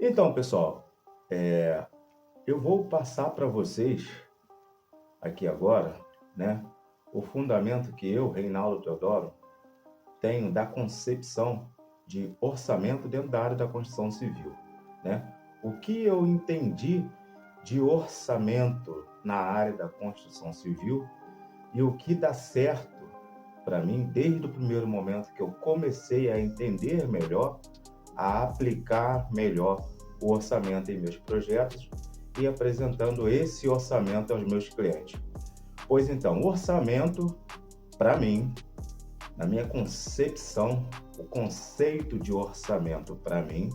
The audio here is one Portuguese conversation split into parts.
Então, pessoal, eu vou passar para vocês aqui agora, né, o fundamento que eu, Reinaldo Teodoro, tenho da concepção de orçamento dentro da área da construção civil, né? O que eu entendi de orçamento na área da construção civil e o que dá certo para mim desde o primeiro momento que eu comecei a entender melhor, a aplicar melhor o orçamento em meus projetos e apresentando esse orçamento aos meus clientes. Pois então, o orçamento, para mim, na minha concepção, o conceito de orçamento para mim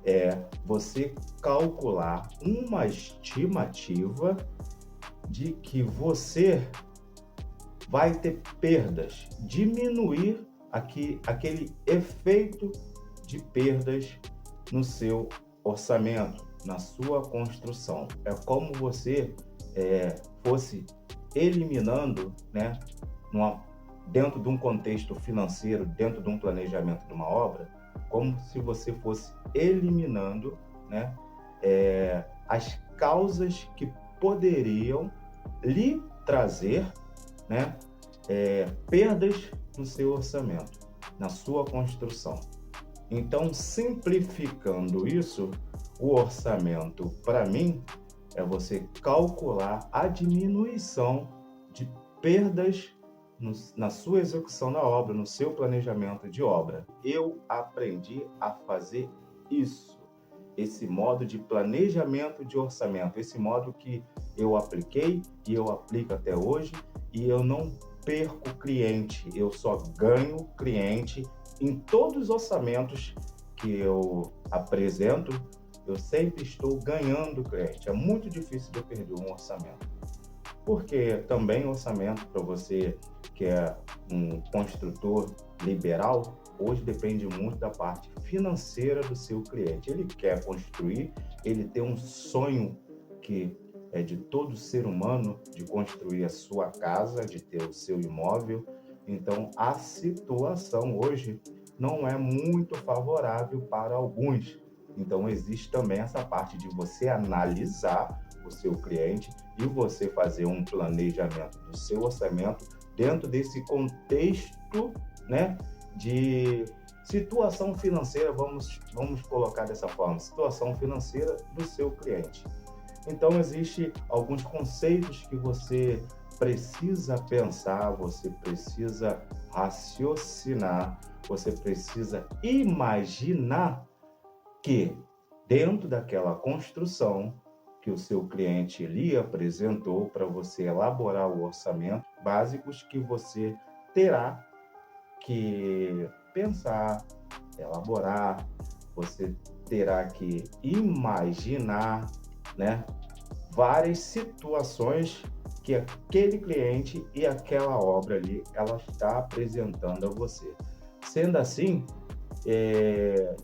é você calcular uma estimativa de que você vai ter perdas, diminuir aquele efeito de perdas no seu orçamento, na sua construção. É como você fosse eliminando, né, dentro de um contexto financeiro, dentro de um planejamento de uma obra, como se você fosse eliminando, né, as causas que poderiam lhe trazer, né, perdas no seu orçamento, na sua construção. Então, simplificando isso, o orçamento, para mim, é você calcular a diminuição de perdas na sua execução da obra, no seu planejamento de obra. Eu aprendi a fazer isso, esse modo de planejamento de orçamento, esse modo que eu apliquei e eu aplico até hoje, e eu não perco cliente, eu só ganho cliente em todos os orçamentos que eu apresento. Eu sempre estou ganhando cliente. É muito difícil de eu perder um orçamento. Porque também orçamento para você que é um construtor liberal, hoje depende muito da parte financeira do seu cliente. Ele quer construir, ele tem um sonho que é de todo ser humano, de construir a sua casa, de ter o seu imóvel. Então, a situação hoje não é muito favorável para alguns. Então, existe também essa parte de você analisar o seu cliente e você fazer um planejamento do seu orçamento dentro desse contexto, né, de situação financeira, vamos colocar dessa forma, situação financeira do seu cliente. Então, existe alguns conceitos que você precisa pensar, você precisa raciocinar, você precisa imaginar que dentro daquela construção que o seu cliente lhe apresentou para você elaborar o orçamento, básicos que você terá que pensar, elaborar, você terá que imaginar, né, várias situações que aquele cliente e aquela obra ali ela está apresentando a você. Sendo assim,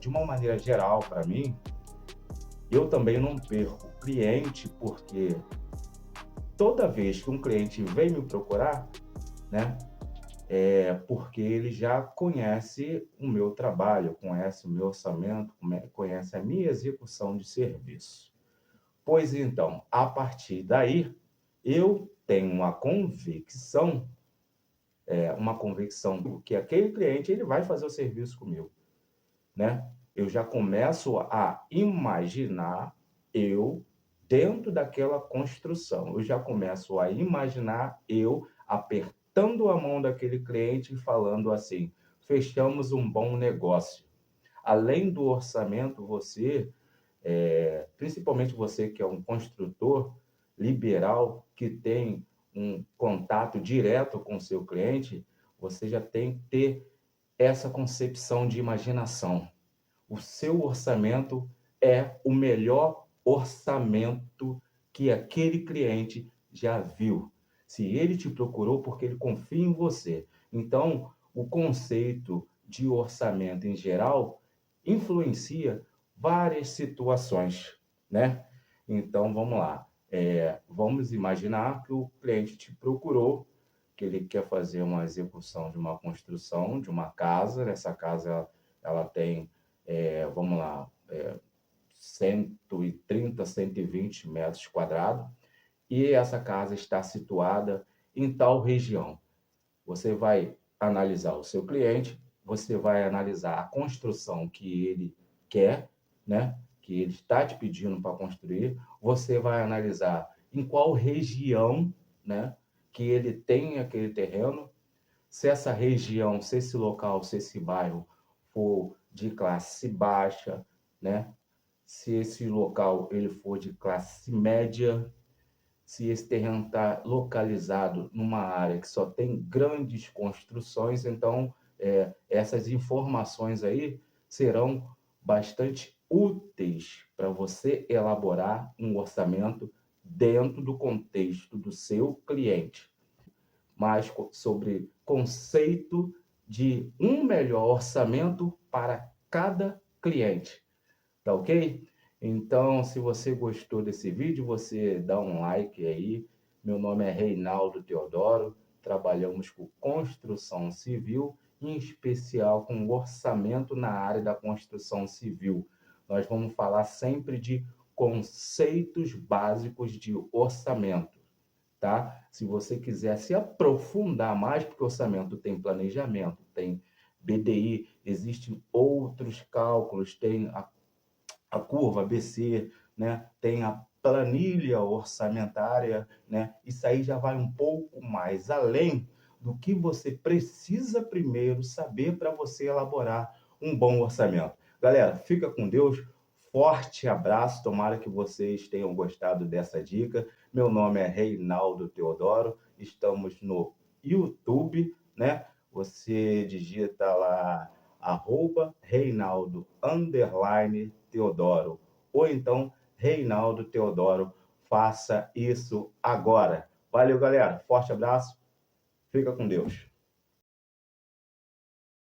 de uma maneira geral, para mim, eu também não perco cliente, porque toda vez que um cliente vem me procurar, né, é porque ele já conhece o meu trabalho, conhece o meu orçamento, conhece a minha execução de serviço. Pois então, a partir daí, eu tenho uma convicção que aquele cliente ele vai fazer o serviço comigo, né? Eu já começo a imaginar eu dentro daquela construção. Eu já começo a imaginar eu apertando a mão daquele cliente e falando assim: fechamos um bom negócio. Além do orçamento, você, principalmente você que é um construtor liberal, que tem um contato direto com o seu cliente, você já tem que ter essa concepção de imaginação. O seu orçamento é o melhor orçamento que aquele cliente já viu. Se ele te procurou, porque ele confia em você. Então, o conceito de orçamento em geral influencia várias situações, né? Então, vamos lá. Vamos imaginar que o cliente te procurou, que ele quer fazer uma execução de uma construção de uma casa. Essa casa ela tem, vamos lá, 130, 120 metros quadrados, e essa casa está situada em tal região. Você vai analisar o seu cliente, você vai analisar a construção que ele quer, né? Que ele está te pedindo para construir. Você vai analisar em qual região, né? Que ele tem aquele terreno. Se essa região, se esse local, se esse bairro for de classe baixa, né? Se esse local ele for de classe média, se esse terreno está localizado numa área que só tem grandes construções, então essas informações aí serão bastante úteis para você elaborar um orçamento dentro do contexto do seu cliente. Mais sobre conceito de um melhor orçamento para cada cliente. Tá ok? Então, se você gostou desse vídeo, você dá um like aí. Meu nome é Reinaldo Teodoro, trabalhamos com construção civil, em especial com orçamento na área da construção civil. Nós vamos falar sempre de conceitos básicos de orçamento, tá? Se você quiser se aprofundar mais, porque orçamento tem planejamento, tem BDI, existem outros cálculos, tem a curva ABC, né? Tem a planilha orçamentária, né? Isso aí já vai um pouco mais além do que você precisa primeiro saber para você elaborar um bom orçamento. Galera, fica com Deus. Forte abraço, tomara que vocês tenham gostado dessa dica. Meu nome é Reinaldo Teodoro, estamos no YouTube, né? Você digita lá @Reinaldo_Teodoro, ou então Reinaldo Teodoro, faça isso agora. Valeu, galera, forte abraço, fica com Deus.